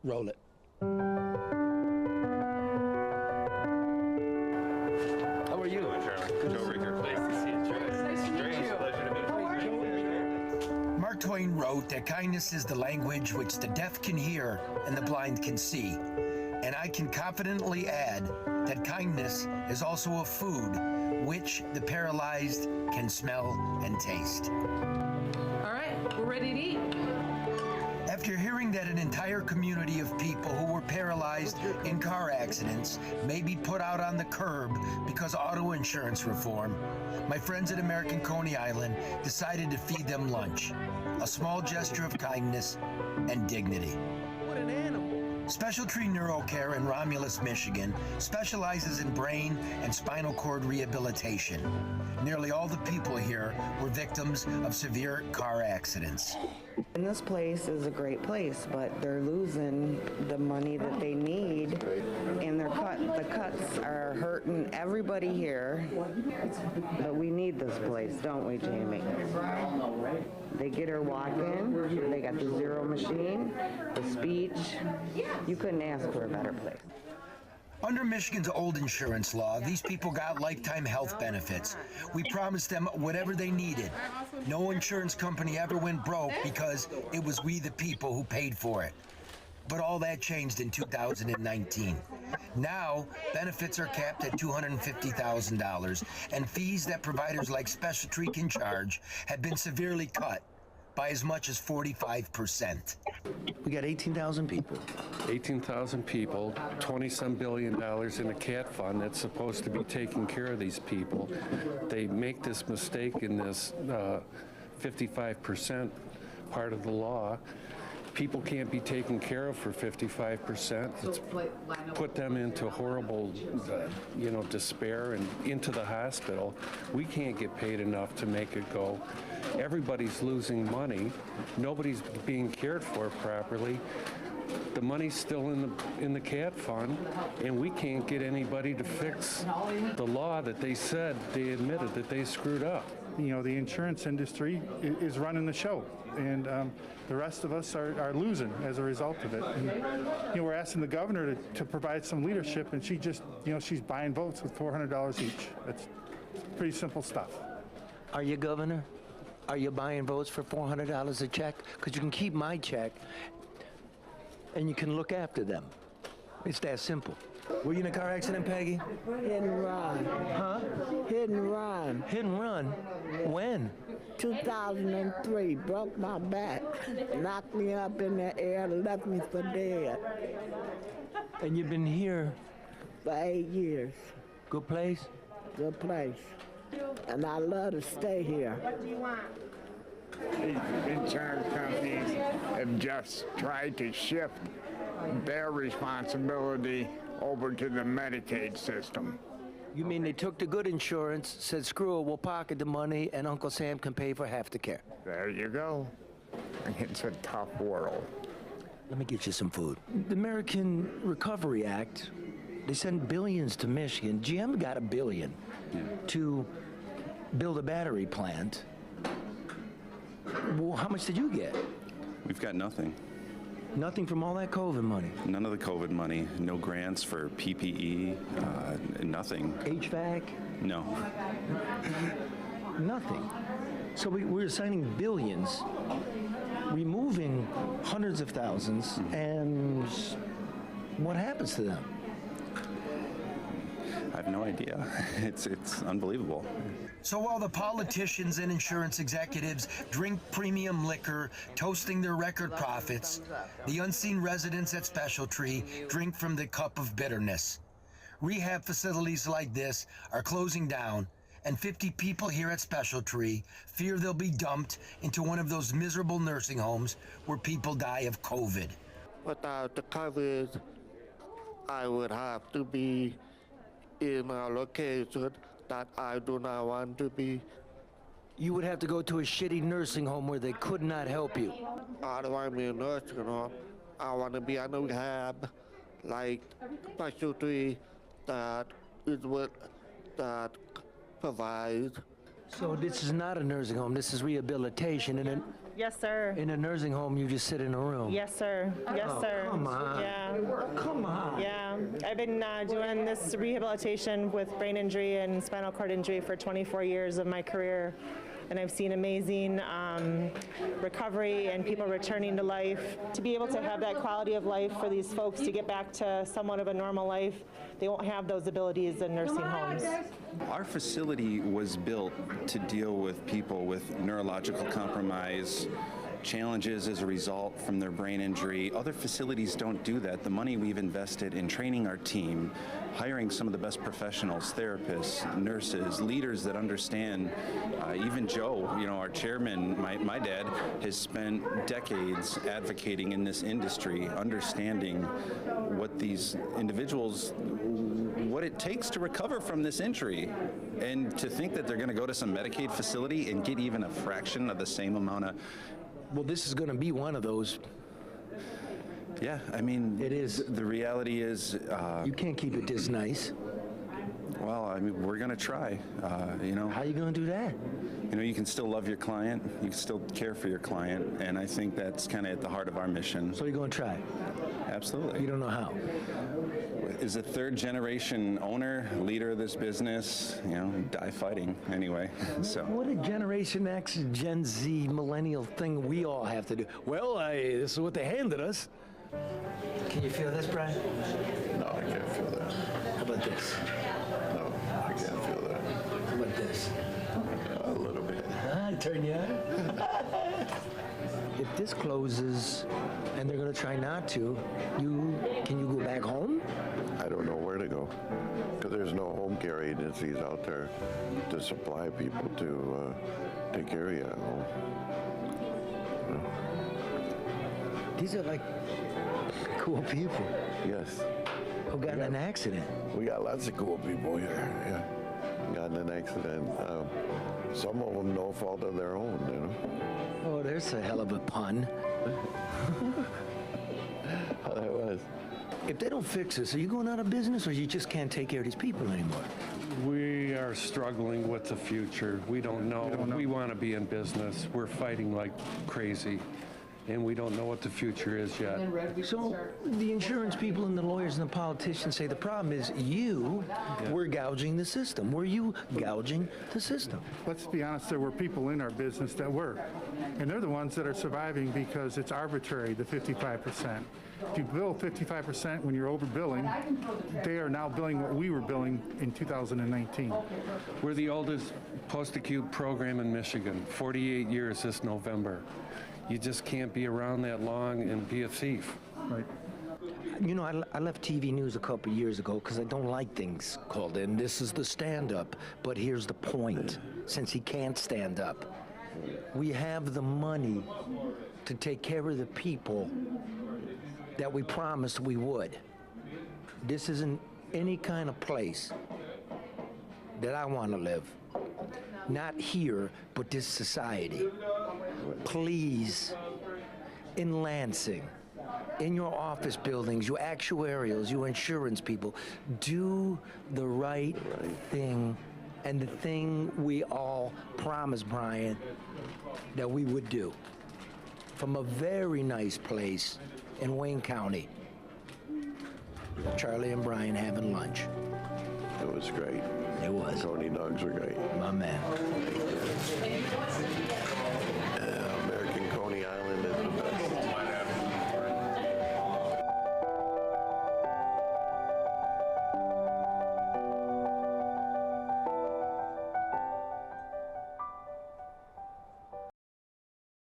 Roll it. How are you? Joe Ricker. Nice to see you, Joe. Nice to meet you. Pleasure to meet you. Mark Twain wrote that kindness is the language which the deaf can hear and the blind can see. And I can confidently add that kindness is also a food which the paralyzed can smell and taste. All right, we're ready to eat. After hearing that an entire community of people who were paralyzed in car accidents may be put out on the curb because of auto insurance reform, my friends at American Coney Island decided to feed them lunch, a small gesture of kindness and dignity. What an animal. Special Tree NeuroCare in Romulus, Michigan specializes in brain and spinal cord rehabilitation. Nearly all the people here were victims of severe car accidents. And this place is a great place, but they're losing the money that they need, and the cuts are hurting everybody here. But we need this place, don't we, Jamie? They get her walk-in, they got the zero machine, the speech. You couldn't ask for a better place. Under Michigan's old insurance law, these people got lifetime health benefits. We promised them whatever they needed. No insurance company ever went broke because it was we the people who paid for it. But all that changed in 2019. Now, benefits are capped at $250,000, and fees that providers like Special Tree can charge have been severely cut by as much as 45%. We got 18,000 people. 18,000 people, $20-some billion in a cat fund that's supposed to be taking care of these people. They make this mistake in this 55% part of the law. People can't be taken care of for 55%. It's put them into horrible, despair and into the hospital. We can't get paid enough to make it go. Everybody's losing money. Nobody's being cared for properly. The money's still in the cat fund, and we can't get anybody to fix the law that they said they admitted that they screwed up. You know, the insurance industry is running the show, and the rest of us are losing as a result of it. And, we're asking the governor to provide some leadership, and she just, she's buying votes with $400 each. It's pretty simple stuff. Are you governor? Are you buying votes for $400 a check? Because you can keep my check, and you can look after them. It's that simple. Were you in a car accident, Peggy? Hit and run. Huh? Hit and run. Hit and run? When? 2003, broke my back, knocked me up in the air, left me for dead. And you've been here? For 8 years. Good place? Good place. And I love to stay here. What do you want? Insurance companies have just tried to shift their responsibility over to the Medicaid system. You mean they took the good insurance, said screw it, we'll pocket the money, and Uncle Sam can pay for half the care? There you go. It's a tough world. Let me get you some food. The American Recovery Act, they send billions to Michigan. GM got $1 billion to build a battery plant. Well, how much did you get? We've got nothing. Nothing from all that COVID money? None of the COVID money. No grants for PPE, nothing. HVAC? No. Nothing. So we're assigning billions, removing hundreds of thousands, and what happens to them? I have no idea. It's unbelievable. So while the politicians and insurance executives drink premium liquor, toasting their record profits, the unseen residents at Special Tree drink from the cup of bitterness. Rehab facilities like this are closing down, and 50 people here at Special Tree fear they'll be dumped into one of those miserable nursing homes where people die of COVID. Without the COVID, I would have to be in a location that I do not want to be. You would have to go to a shitty nursing home where they could not help you. I don't want to be in a nursing home. I want to be in a rehab, like Special Tree, that is what that provides. So this is not a nursing home, this is rehabilitation, and Yes, sir. In a nursing home, you just sit in a room. Yes, sir. Yes, Oh, sir. come on. Yeah. Come on. Yeah. I've been doing this rehabilitation with brain injury and spinal cord injury for 24 years of my career. And I've seen amazing recovery and people returning to life. To be able to have that quality of life for these folks to get back to somewhat of a normal life, they won't have those abilities in nursing homes. Our facility was built to deal with people with neurological compromise, challenges as a result from their brain injury. Other facilities don't do that. The money we've invested in training our team, hiring some of the best professionals, therapists, nurses, leaders that understand. Even Joe, you know, our chairman, my dad, has spent decades advocating in this industry, understanding what these individuals, what it takes to recover from this injury. And to think that they're going to go to some Medicaid facility and get even a fraction of the same amount of. Well, this is going to be one of those. Yeah, I mean, it is. The reality is, you can't keep it this nice. Well, I mean, we're going to try. You know, how are you going to do that? You know, you can still love your client, you can still care for your client, and I think that's kind of at the heart of our mission. So you're going to try? Absolutely. You don't know how? As a third-generation owner, leader of this business, you know, die fighting anyway. So. What a Generation X, Gen Z, millennial thing we all have to do. Well, this is what they handed us. Can you feel this, Brian? No, I can't feel that. How about this? No, I can't feel that. How about this? A little bit. Turn you on. If this closes and they're going to try not to, can you go back home? I don't know where to go because there's no home care agencies out there to supply people to take care of you at home. You know? These are like cool people. Yes. Who got in an accident? We got lots of cool people here. Yeah. Got in an accident. Some of them no fault of their own, you know. Oh, there's a hell of a pun. That was. If they don't fix this, are you going out of business or you just can't take care of these people anymore? We are struggling with the future. We don't know. We want to be in business. We're fighting like crazy, and we don't know what the future is yet. So the insurance people and the lawyers and the politicians say the problem is you were gouging the system. Were you gouging the system? Let's be honest, there were people in our business that were. And they're the ones that are surviving because it's arbitrary, the 55%. If you bill 55% when you're overbilling, they are now billing what we were billing in 2019. We're the oldest post-acute program in Michigan, 48 years this November. You just can't be around that long and be a thief. Right. You know, I left TV news a couple years ago because I don't like things called in. This is the stand-up. But here's the point. Since he can't stand up, we have the money to take care of the people that we promised we would. This isn't any kind of place that I want to live. Not here, but this society. Please, in Lansing, in your office buildings, your actuarials, your insurance people, do the right thing, and the thing we all promised, Brian, that we would do. From a very nice place in Wayne County. Charlie and Brian having lunch. It was great. It was. Coney dogs were great. My man.